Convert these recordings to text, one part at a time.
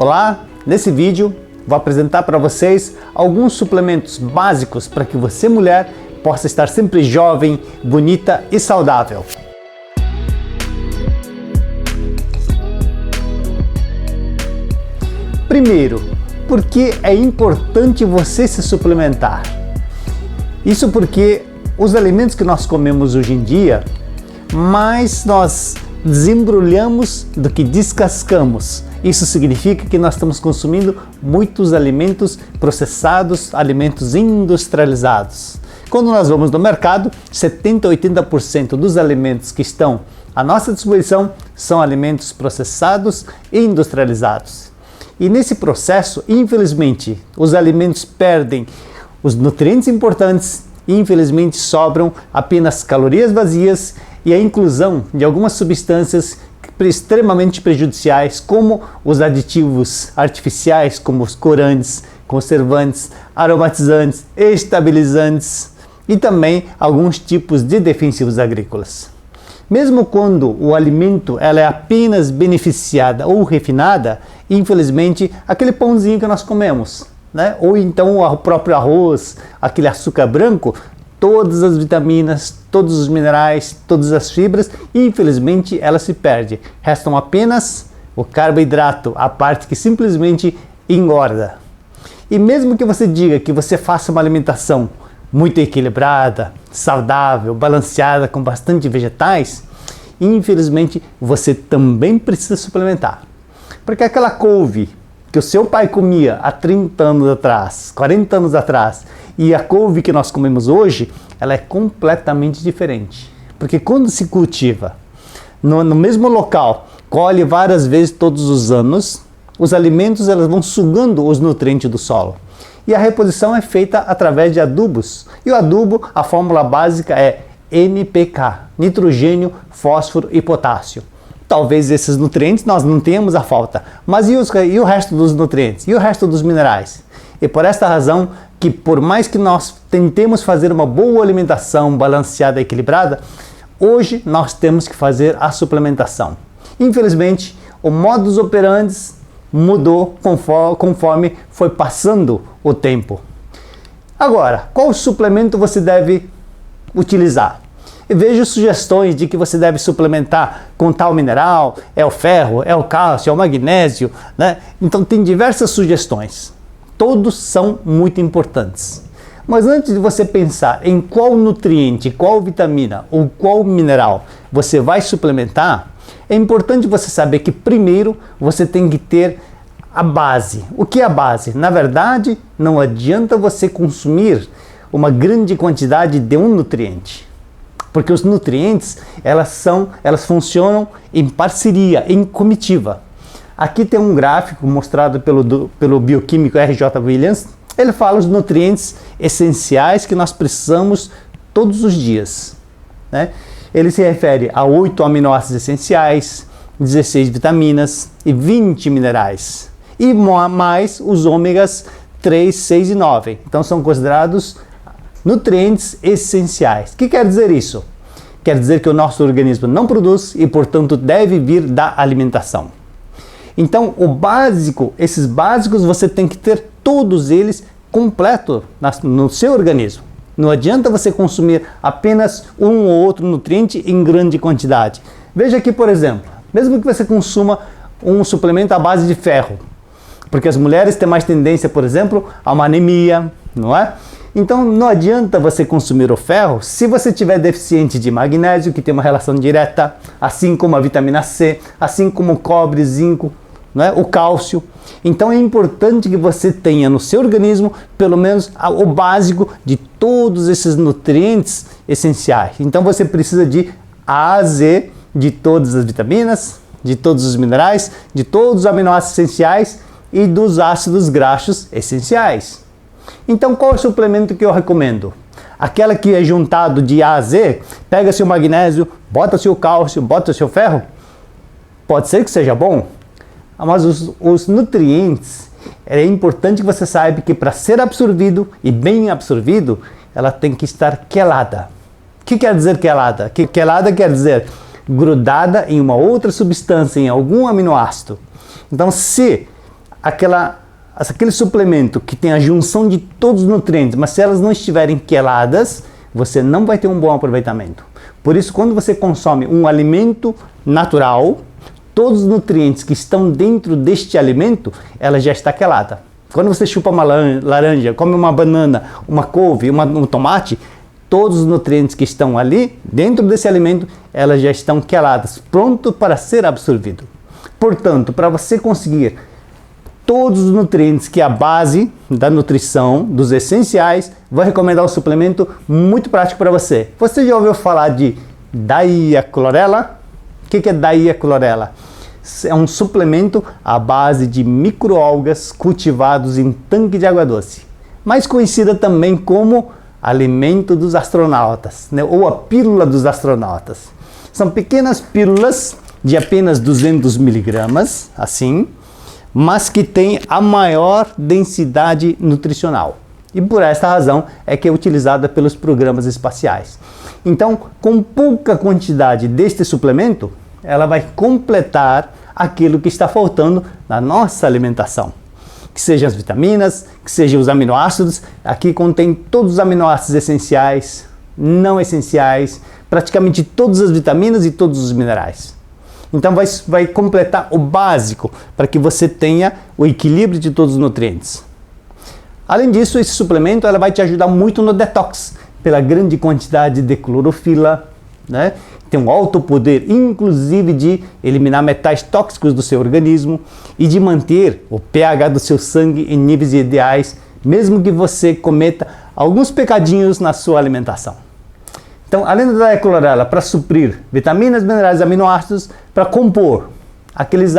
Olá, nesse vídeo vou apresentar para vocês alguns suplementos básicos para que você, mulher, possa estar sempre jovem, bonita e saudável. Primeiro, por que é importante você se suplementar? Isso porque os alimentos que nós comemos hoje em dia, mais nós desembrulhamos do que descascamos. Isso significa que nós estamos consumindo muitos alimentos processados, alimentos industrializados. Quando nós vamos no mercado, 70 a 80% dos alimentos que estão à nossa disposição são alimentos processados e industrializados. E nesse processo, infelizmente, os alimentos perdem os nutrientes importantes e infelizmente sobram apenas calorias vazias e a inclusão de algumas substâncias extremamente prejudiciais, como os aditivos artificiais, como os corantes, conservantes, aromatizantes, estabilizantes e também alguns tipos de defensivos agrícolas. Mesmo quando o alimento ela é apenas beneficiada ou refinada, infelizmente, aquele pãozinho que nós comemos, né? Ou então o próprio arroz, aquele açúcar branco, todas as vitaminas, todos os minerais, todas as fibras, infelizmente ela se perde. Restam apenas o carboidrato, a parte que simplesmente engorda. E mesmo que você diga que você faça uma alimentação muito equilibrada, saudável, balanceada, com bastante vegetais, infelizmente você também precisa suplementar. Porque aquela couve que o seu pai comia há 30 anos atrás, 40 anos atrás, e a couve que nós comemos hoje, ela é completamente diferente. Porque quando se cultiva no mesmo local, colhe várias vezes todos os anos, os alimentos elas vão sugando os nutrientes do solo. E a reposição é feita através de adubos. E o adubo, a fórmula básica é NPK, nitrogênio, fósforo e potássio. Talvez esses nutrientes nós não tenhamos a falta, mas e o resto dos nutrientes? E o resto dos minerais? E por esta razão que por mais que nós tentemos fazer uma boa alimentação balanceada e equilibrada, hoje nós temos que fazer a suplementação. Infelizmente, o modus operandi mudou conforme foi passando o tempo. Agora, qual suplemento você deve utilizar? Eu vejo sugestões de que você deve suplementar com tal mineral, é o ferro, é o cálcio, é o magnésio, né? Então tem diversas sugestões. Todos são muito importantes. Mas antes de você pensar em qual nutriente, qual vitamina ou qual mineral você vai suplementar, é importante você saber que primeiro você tem que ter a base. O que é a base? Na verdade, não adianta você consumir uma grande quantidade de um nutriente. Porque os nutrientes, elas funcionam em parceria, em comitiva. Aqui tem um gráfico mostrado pelo bioquímico R.J. Williams. Ele fala os nutrientes essenciais que nós precisamos todos os dias, né? Ele se refere a 8 aminoácidos essenciais, 16 vitaminas e 20 minerais. E mais os ômegas 3, 6 e 9. Então são considerados nutrientes essenciais. O que quer dizer isso? Quer dizer que o nosso organismo não produz e, portanto, deve vir da alimentação. Então, esses básicos você tem que ter todos eles completo no seu organismo. Não adianta você consumir apenas um ou outro nutriente em grande quantidade. Veja aqui, por exemplo, mesmo que você consuma um suplemento à base de ferro, porque as mulheres têm mais tendência, por exemplo, a uma anemia, não é? Então não adianta você consumir o ferro se você tiver deficiente de magnésio, que tem uma relação direta, assim como a vitamina C, assim como o cobre, zinco, não é? O cálcio. Então é importante que você tenha no seu organismo pelo menos o básico de todos esses nutrientes essenciais. Então você precisa de A a Z, de todas as vitaminas, de todos os minerais, de todos os aminoácidos essenciais e dos ácidos graxos essenciais. Então qual é o suplemento que eu recomendo? Aquela que é juntado de A a Z, pega seu magnésio, bota seu cálcio, bota seu ferro? Pode ser que seja bom, mas os nutrientes, é importante que você saiba que para ser absorvido e bem absorvido, ela tem que estar quelada. O que quer dizer quelada? Quelada quer dizer grudada em uma outra substância, em algum aminoácido. Então, se aquele suplemento que tem a junção de todos os nutrientes, mas se elas não estiverem queladas, você não vai ter um bom aproveitamento. Por isso, quando você consome um alimento natural, todos os nutrientes que estão dentro deste alimento, ela já está quelada. Quando você chupa uma laranja, come uma banana, uma couve, um tomate, todos os nutrientes que estão ali, dentro desse alimento, elas já estão queladas, pronto para ser absorvido. Portanto, para você conseguir todos os nutrientes que é a base da nutrição, dos essenciais, vou recomendar um suplemento muito prático para você. Você já ouviu falar de Daia-clorela? O que é Daia-clorela? É um suplemento à base de microalgas cultivados em tanque de água doce, mais conhecida também como alimento dos astronautas, né? Ou a pílula dos astronautas. São pequenas pílulas de apenas 200 miligramas, assim, mas que tem a maior densidade nutricional. E por esta razão é que é utilizada pelos programas espaciais. Então, com pouca quantidade deste suplemento, ela vai completar aquilo que está faltando na nossa alimentação. Que sejam as vitaminas, que sejam os aminoácidos. Aqui contém todos os aminoácidos essenciais, não essenciais, praticamente todas as vitaminas e todos os minerais. Então vai completar o básico para que você tenha o equilíbrio de todos os nutrientes. Além disso, esse suplemento ela vai te ajudar muito no detox, pela grande quantidade de clorofila, né? Tem um alto poder, inclusive, de eliminar metais tóxicos do seu organismo e de manter o pH do seu sangue em níveis ideais, mesmo que você cometa alguns pecadinhos na sua alimentação. Então, além da Daia-clorela para suprir vitaminas, minerais e aminoácidos, para compor aqueles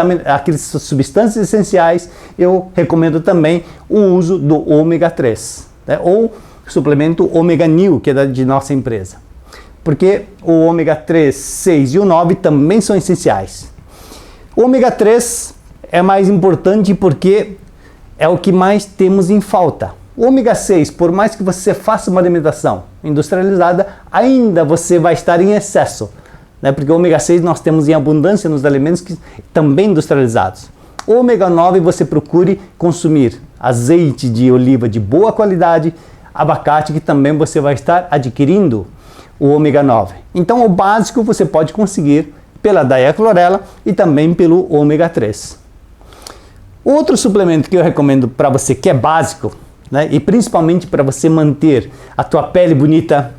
substâncias essenciais, eu recomendo também o uso do ômega 3, né? Ou suplemento Omega New, que é de nossa empresa. Porque o ômega 3, 6 e o 9 também são essenciais. O ômega 3 é mais importante porque é o que mais temos em falta. O ômega 6, por mais que você faça uma alimentação industrializada, ainda você vai estar em excesso, né? Porque o ômega 6 nós temos em abundância nos alimentos também industrializados. O ômega 9 você procure consumir azeite de oliva de boa qualidade, abacate, que também você vai estar adquirindo o ômega 9. Então o básico você pode conseguir pela Daia-clorela e também pelo ômega 3. Outro suplemento que eu recomendo para você que é básico, né, e principalmente para você manter a tua pele bonita,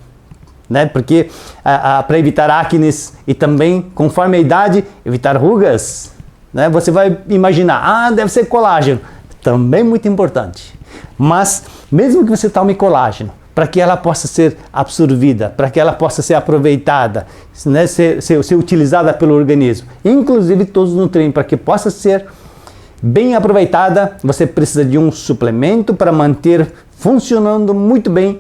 né, porque para evitar acnes e também, conforme a idade, evitar rugas, né, você vai imaginar, deve ser colágeno, também muito importante. Mas mesmo que você tome colágeno, para que ela possa ser absorvida, para que ela possa ser aproveitada, né, ser utilizada pelo organismo, inclusive todos os nutrientes, para que possa ser bem aproveitada, você precisa de um suplemento para manter funcionando muito bem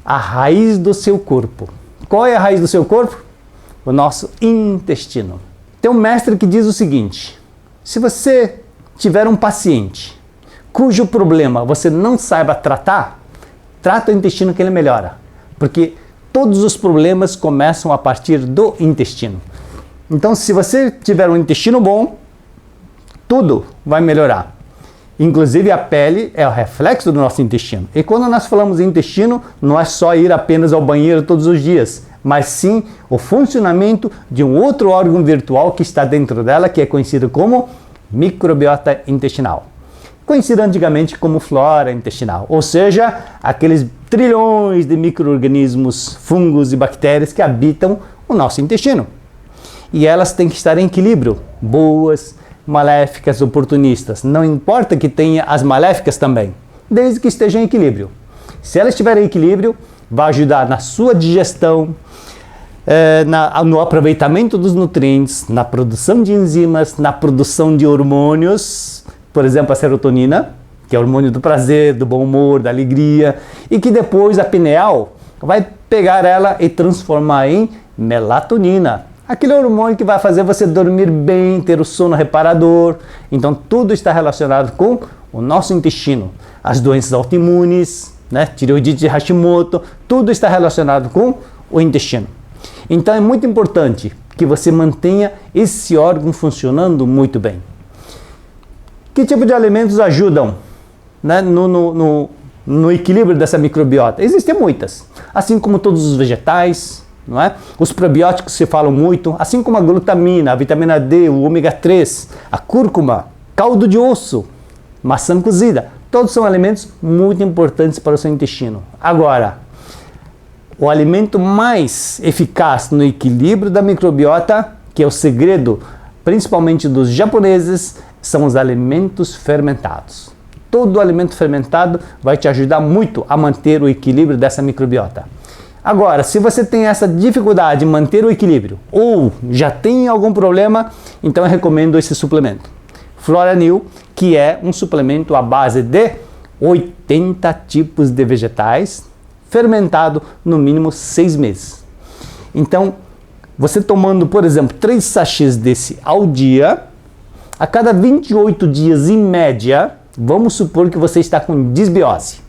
a raiz do seu corpo. Qual é a raiz do seu corpo? O nosso intestino. Tem um mestre que diz o seguinte: se você tiver um paciente cujo problema você não saiba tratar, trata o intestino que ele melhora, porque todos os problemas começam a partir do intestino. Então, se você tiver um intestino bom, tudo vai melhorar. Inclusive a pele é o reflexo do nosso intestino. E quando nós falamos em intestino, não é só ir apenas ao banheiro todos os dias, mas sim o funcionamento de um outro órgão virtual que está dentro dela, que é conhecido como microbiota intestinal. Conhecido antigamente como flora intestinal, ou seja, aqueles trilhões de micro-organismos, fungos e bactérias que habitam o nosso intestino. E elas têm que estar em equilíbrio, boas, maléficas, oportunistas. Não importa que tenha as maléficas também, desde que estejam em equilíbrio. Se elas estiverem em equilíbrio, vai ajudar na sua digestão, no aproveitamento dos nutrientes, na produção de enzimas, na produção de hormônios, por exemplo, a serotonina, que é o hormônio do prazer, do bom humor, da alegria, e que depois a pineal vai pegar ela e transformar em melatonina. Aquele hormônio que vai fazer você dormir bem, ter o sono reparador. Então tudo está relacionado com o nosso intestino. As doenças autoimunes, né, tireoidite de Hashimoto, tudo está relacionado com o intestino. Então é muito importante que você mantenha esse órgão funcionando muito bem. Que tipo de alimentos ajudam, né, no equilíbrio dessa microbiota? Existem muitas, assim como todos os vegetais, não é? Os probióticos se falam muito, assim como a glutamina, a vitamina D, o ômega 3, a cúrcuma, caldo de osso, maçã cozida. Todos são alimentos muito importantes para o seu intestino. Agora, o alimento mais eficaz no equilíbrio da microbiota, que é o segredo principalmente dos japoneses, são os alimentos fermentados. Todo alimento fermentado vai te ajudar muito a manter o equilíbrio dessa microbiota. Agora, se você tem essa dificuldade em manter o equilíbrio ou já tem algum problema, então eu recomendo esse suplemento. Floranil, que é um suplemento à base de 80 tipos de vegetais, fermentado no mínimo 6 meses. Então, você tomando, por exemplo, 3 sachês desse ao dia, a cada 28 dias em média, vamos supor que você está com disbiose.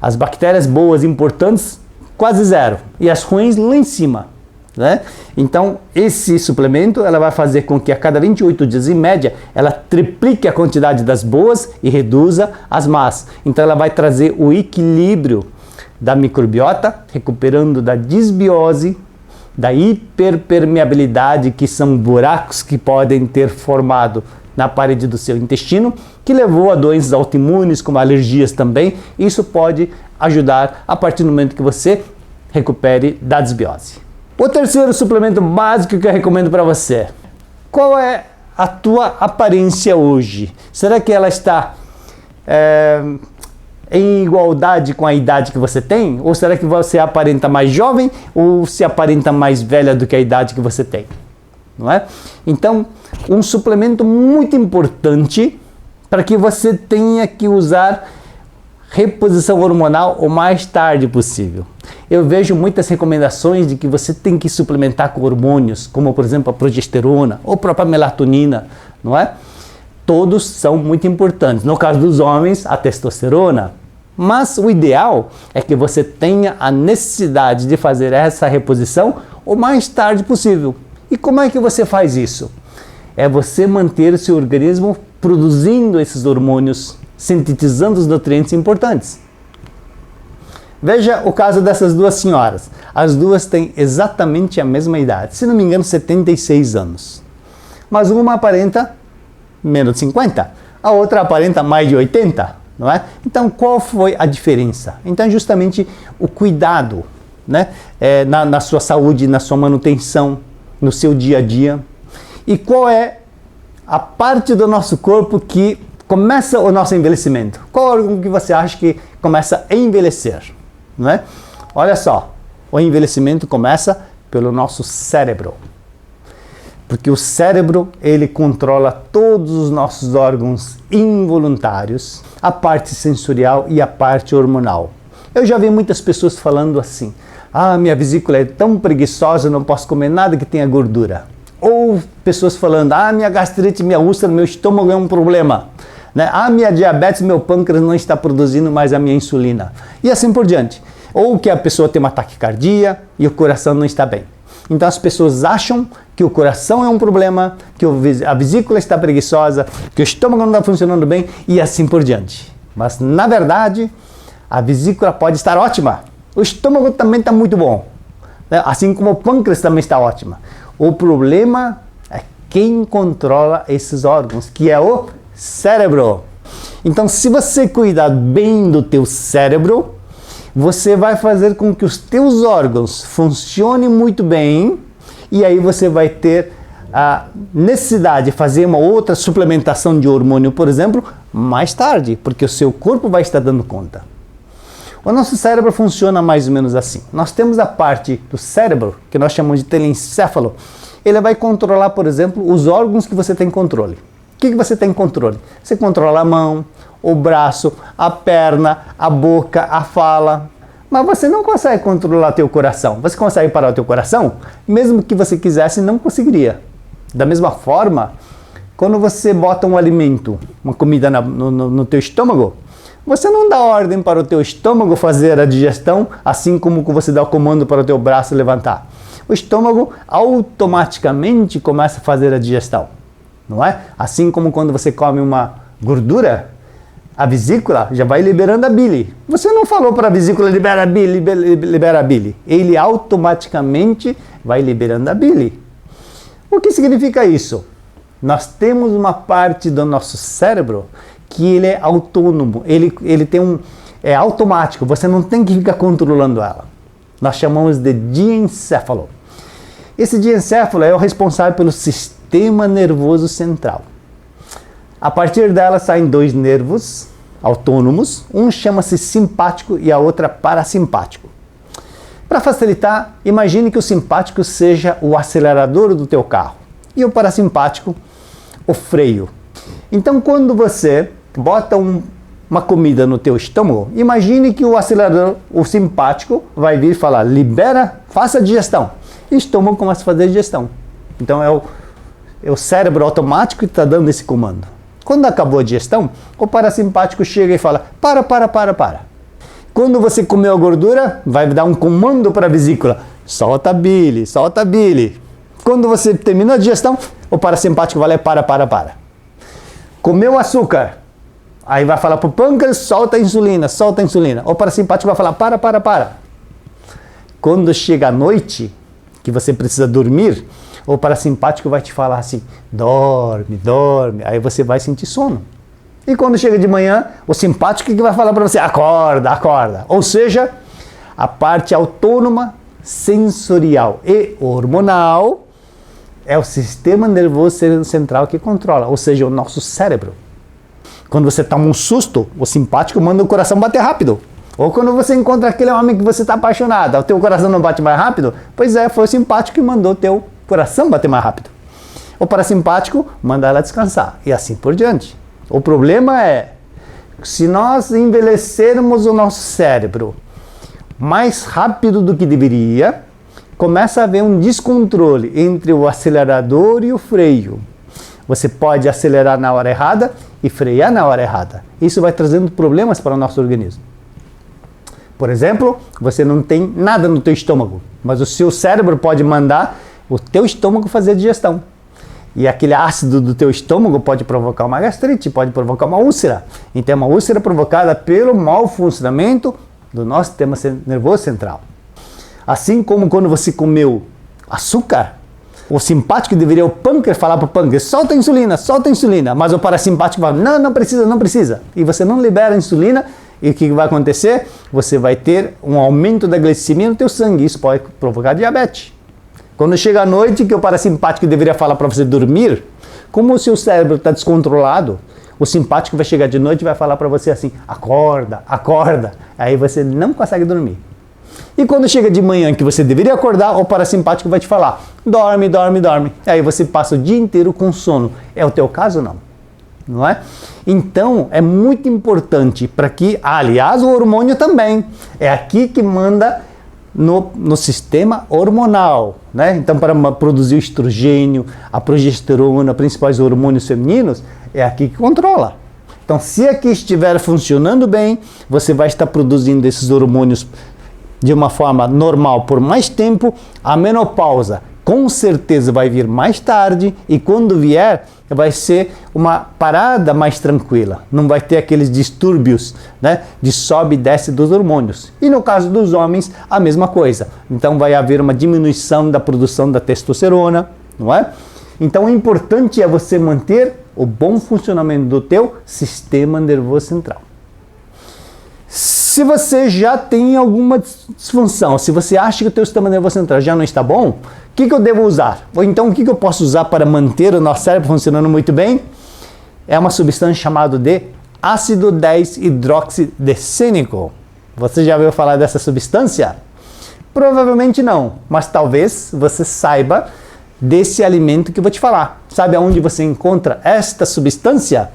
As bactérias boas, importantes, quase zero. E as ruins lá em cima, né? Então, esse suplemento ela vai fazer com que a cada 28 dias, em média, ela triplique a quantidade das boas e reduza as más. Então, ela vai trazer o equilíbrio da microbiota, recuperando da disbiose, da hiperpermeabilidade, que são buracos que podem ter formado na parede do seu intestino, que levou a doenças autoimunes, como alergias também. Isso pode ajudar a partir do momento que você recupere da disbiose. O terceiro suplemento básico que eu recomendo para você. Qual é a tua aparência hoje? Será que ela está em igualdade com a idade que você tem? Ou será que você aparenta mais jovem ou se aparenta mais velha do que a idade que você tem? Não é? Então, um suplemento muito importante para que você tenha que usar reposição hormonal o mais tarde possível. Eu vejo muitas recomendações de que você tem que suplementar com hormônios, como por exemplo a progesterona ou a própria melatonina, não é? Todos são muito importantes. No caso dos homens, a testosterona. Mas o ideal é que você tenha a necessidade de fazer essa reposição o mais tarde possível. E como é que você faz isso? É você manter o seu organismo produzindo esses hormônios, sintetizando os nutrientes importantes. Veja o caso dessas duas senhoras. As duas têm exatamente a mesma idade, se não me engano 76 anos. Mas uma aparenta menos de 50, a outra aparenta mais de 80, não é? Então qual foi a diferença? Então justamente o cuidado, né? Na sua saúde, na sua manutenção, no seu dia a dia. E qual é a parte do nosso corpo que começa o nosso envelhecimento? Qual órgão que você acha que começa a envelhecer? Não é? Olha só, o envelhecimento começa pelo nosso cérebro. Porque o cérebro, ele controla todos os nossos órgãos involuntários, a parte sensorial e a parte hormonal. Eu já vi muitas pessoas falando assim: ah, minha vesícula é tão preguiçosa, não posso comer nada que tenha gordura. Ou pessoas falando: ah, minha gastrite, minha úlcera, meu estômago é um problema. Né? Ah, minha diabetes, meu pâncreas não está produzindo mais a minha insulina. E assim por diante. Ou que a pessoa tem uma taquicardia e o coração não está bem. Então as pessoas acham que o coração é um problema, que a vesícula está preguiçosa, que o estômago não está funcionando bem e assim por diante. Mas na verdade, a vesícula pode estar ótima. O estômago também está muito bom. Assim como o pâncreas também está ótimo. O problema é quem controla esses órgãos, que é o cérebro. Então, se você cuidar bem do teu cérebro, você vai fazer com que os teus órgãos funcionem muito bem e aí você vai ter a necessidade de fazer uma outra suplementação de hormônio, por exemplo, mais tarde, porque o seu corpo vai estar dando conta. O nosso cérebro funciona mais ou menos assim. Nós temos a parte do cérebro, que nós chamamos de telencéfalo. Ele vai controlar, por exemplo, os órgãos que você tem controle. O que você tem controle? Você controla a mão, o braço, a perna, a boca, a fala. Mas você não consegue controlar teu coração. Você consegue parar o teu coração? Mesmo que você quisesse, não conseguiria. Da mesma forma, quando você bota um alimento, uma comida no teu estômago, você não dá ordem para o teu estômago fazer a digestão, assim como você dá o comando para o teu braço levantar. O estômago automaticamente começa a fazer a digestão, não é? Assim como quando você come uma gordura, a vesícula já vai liberando a bile. Você não falou para a vesícula libera a bile, libera a bile. Ele automaticamente vai liberando a bile. O que significa isso? Nós temos uma parte do nosso cérebro que ele é autônomo, ele tem é automático, você não tem que ficar controlando ela. Nós chamamos de diencéfalo. Esse diencéfalo é o responsável pelo sistema nervoso central. A partir dela saem dois nervos autônomos, um chama-se simpático e a outra parasimpático. Para facilitar, imagine que o simpático seja o acelerador do teu carro e o parasimpático o freio. Então, quando você bota uma comida no teu estômago, imagine que o acelerador, o simpático, vai vir falar, libera, faça a digestão. E o estômago começa a fazer a digestão. Então, é o cérebro automático que está dando esse comando. Quando acabou a digestão, o parasimpático chega e fala, para. Quando você comeu a gordura, vai dar um comando para a vesícula, solta a bile, solta a bile. Quando você terminou a digestão, o parasimpático vai lá, para. Comeu açúcar, aí vai falar para o pâncreas, solta a insulina. O parasimpático vai falar, para. Quando chega a noite, que você precisa dormir, o parasimpático vai te falar assim, dorme, aí você vai sentir sono. E quando chega de manhã, o simpático que vai falar para você, acorda. Ou seja, a parte autônoma, sensorial e hormonal é o sistema nervoso central que controla, ou seja, o nosso cérebro. Quando você toma um susto, o simpático manda o coração bater rápido. Ou quando você encontra aquele homem que você está apaixonado, o teu coração não bate mais rápido, pois é, foi o simpático que mandou o teu coração bater mais rápido. O parasimpático manda ela descansar e assim por diante. O problema é, se nós envelhecermos o nosso cérebro mais rápido do que deveria, começa a haver um descontrole entre o acelerador e o freio. Você pode acelerar na hora errada e frear na hora errada. Isso vai trazendo problemas para o nosso organismo. Por exemplo, você não tem nada no teu estômago, mas o seu cérebro pode mandar o teu estômago fazer a digestão. E aquele ácido do teu estômago pode provocar uma gastrite, pode provocar uma úlcera. Então é uma úlcera provocada pelo mau funcionamento do nosso sistema nervoso central. Assim como quando você comeu açúcar, o simpático deveria, o pâncreas, falar para o pâncreas, solta a insulina, mas o parasimpático fala, não precisa. E você não libera a insulina, e o que vai acontecer? Você vai ter um aumento da glicemia no teu sangue, isso pode provocar diabetes. Quando chega a noite, que o parasimpático deveria falar para você dormir, como o seu cérebro está descontrolado, o simpático vai chegar de noite e vai falar para você assim, acorda. Aí você não consegue dormir. E quando chega de manhã que você deveria acordar, o parasimpático vai te falar, dorme. Aí você passa o dia inteiro com sono. É o teu caso, não é? Então, é muito importante para que, aliás, o hormônio também, é aqui que manda no sistema hormonal, né? Então, para produzir o estrogênio, a progesterona, principais hormônios femininos, é aqui que controla. Então, se aqui estiver funcionando bem, você vai estar produzindo esses hormônios de uma forma normal por mais tempo. A menopausa, com certeza, vai vir mais tarde e quando vier, vai ser uma parada mais tranquila. Não vai ter aqueles distúrbios, né, de sobe e desce dos hormônios. E no caso dos homens, a mesma coisa. Então vai haver uma diminuição da produção da testosterona, não é? Então o importante é você manter o bom funcionamento do teu sistema nervoso central. Se você já tem alguma disfunção, se você acha que o teu sistema nervoso central já não está bom, o que eu devo usar? Ou então o que eu posso usar para manter o nosso cérebro funcionando muito bem? É uma substância chamada de ácido 10-hidroxidecênico. Você já ouviu falar dessa substância? Provavelmente não, mas talvez você saiba desse alimento que eu vou te falar. Sabe aonde você encontra esta substância?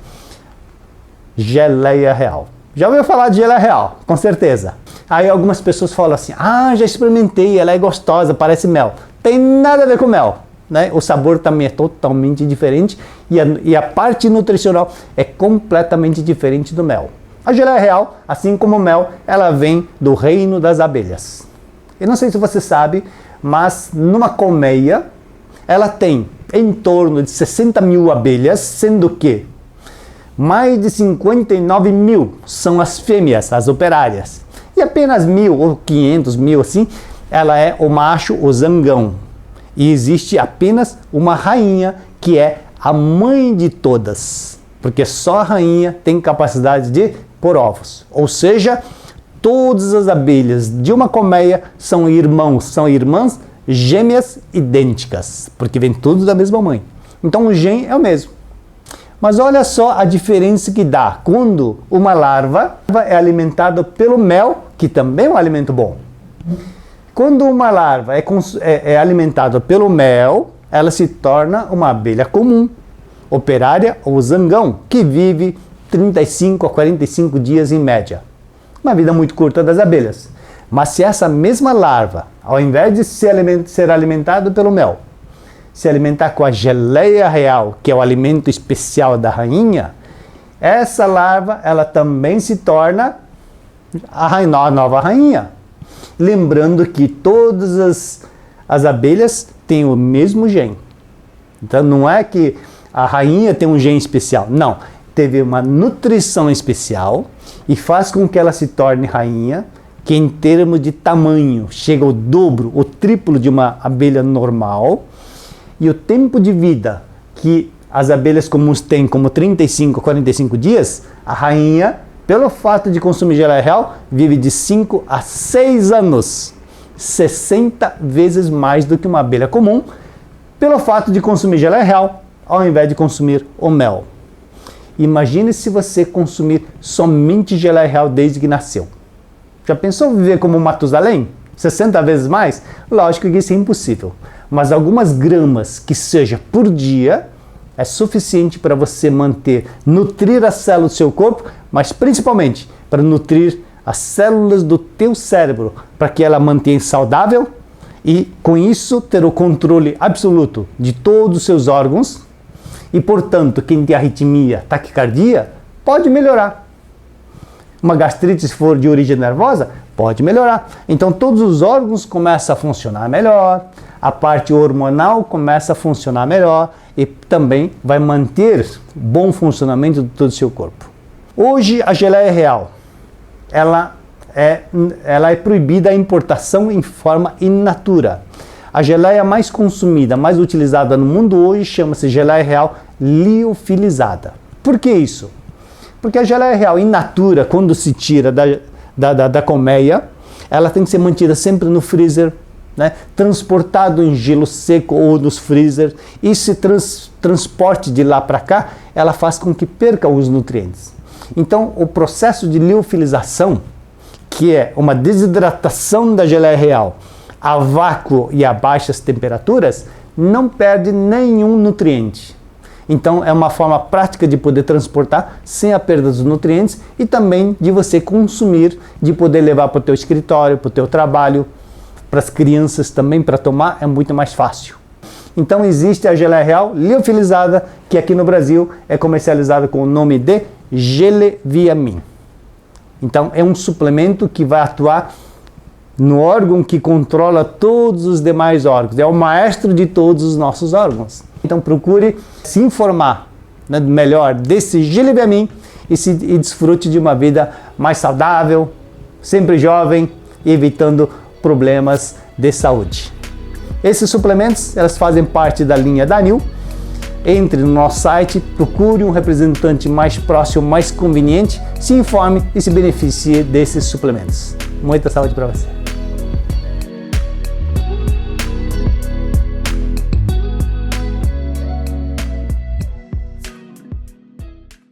Geleia real. Já ouviu falar de geleia real? Com certeza. Aí algumas pessoas falam assim, já experimentei, ela é gostosa, parece mel. Tem nada a ver com mel, né? O sabor também é totalmente diferente e a parte nutricional é completamente diferente do mel. A geleia real, assim como o mel, ela vem do reino das abelhas. Eu não sei se você sabe, mas numa colmeia, ela tem em torno de 60 mil abelhas, sendo que mais de 59 mil são as fêmeas, as operárias. E apenas 1.000 ou 500 mil assim, ela é o macho, o zangão. E existe apenas uma rainha, que é a mãe de todas. Porque só a rainha tem capacidade de pôr ovos. Ou seja, todas as abelhas de uma colmeia são irmãos, são irmãs gêmeas idênticas, porque vem tudo da mesma mãe. Então o gene é o mesmo. Mas olha só a diferença que dá quando uma larva é alimentada pelo mel, que também é um alimento bom. Quando uma larva é alimentada pelo mel, ela se torna uma abelha comum, operária ou zangão, que vive 35 a 45 dias em média. Uma vida muito curta das abelhas. Mas se essa mesma larva, ao invés de ser alimentada pelo mel, se alimentar com a geleia real, que é o alimento especial da rainha, essa larva ela também se torna a nova rainha. Lembrando que todas as abelhas têm o mesmo gene. Então não é que a rainha tem um gene especial. Não, teve uma nutrição especial e faz com que ela se torne rainha, que em termos de tamanho chega ao dobro, o triplo de uma abelha normal. E o tempo de vida que as abelhas comuns têm, como 35 a 45 dias, a rainha, pelo fato de consumir geleia real, vive de 5 a 6 anos. 60 vezes mais do que uma abelha comum, pelo fato de consumir geleia real, ao invés de consumir o mel. Imagine se você consumir somente geleia real desde que nasceu. Já pensou viver como Matusalém? 60 vezes mais? Lógico que isso é impossível. Mas algumas gramas que seja por dia é suficiente para você nutrir as células do seu corpo, mas principalmente para nutrir as células do teu cérebro, para que ela mantenha saudável e com isso ter o controle absoluto de todos os seus órgãos e, portanto, quem tem arritmia, taquicardia, pode melhorar. Uma gastrite, se for de origem nervosa, pode melhorar. Então todos os órgãos começam a funcionar melhor, a parte hormonal começa a funcionar melhor e também vai manter o bom funcionamento de todo o seu corpo. Hoje a geleia real, ela é proibida a importação em forma in natura. A geleia mais consumida, mais utilizada no mundo hoje chama-se geleia real liofilizada. Por que isso? Porque a geleia real in natura, quando se tira da colmeia, ela tem que ser mantida sempre no freezer, né? Transportado em gelo seco ou nos freezer. E esse transporte de lá para cá, ela faz com que perca os nutrientes. Então, o processo de liofilização, que é uma desidratação da geleia real a vácuo e a baixas temperaturas, não perde nenhum nutriente. Então é uma forma prática de poder transportar sem a perda dos nutrientes e também de você consumir, de poder levar para o teu escritório, para o teu trabalho, para as crianças também para tomar, é muito mais fácil. Então existe a geleia real liofilizada, que aqui no Brasil é comercializada com o nome de Geleviamin. Então é um suplemento que vai atuar no órgão que controla todos os demais órgãos. É o maestro de todos os nossos órgãos. Então procure se informar, né, melhor desse Geleviamin e desfrute de uma vida mais saudável, sempre jovem, evitando problemas de saúde. Esses suplementos, elas fazem parte da linha Danil. Entre no nosso site, procure um representante mais próximo, mais conveniente, se informe e se beneficie desses suplementos. Muita saúde para você!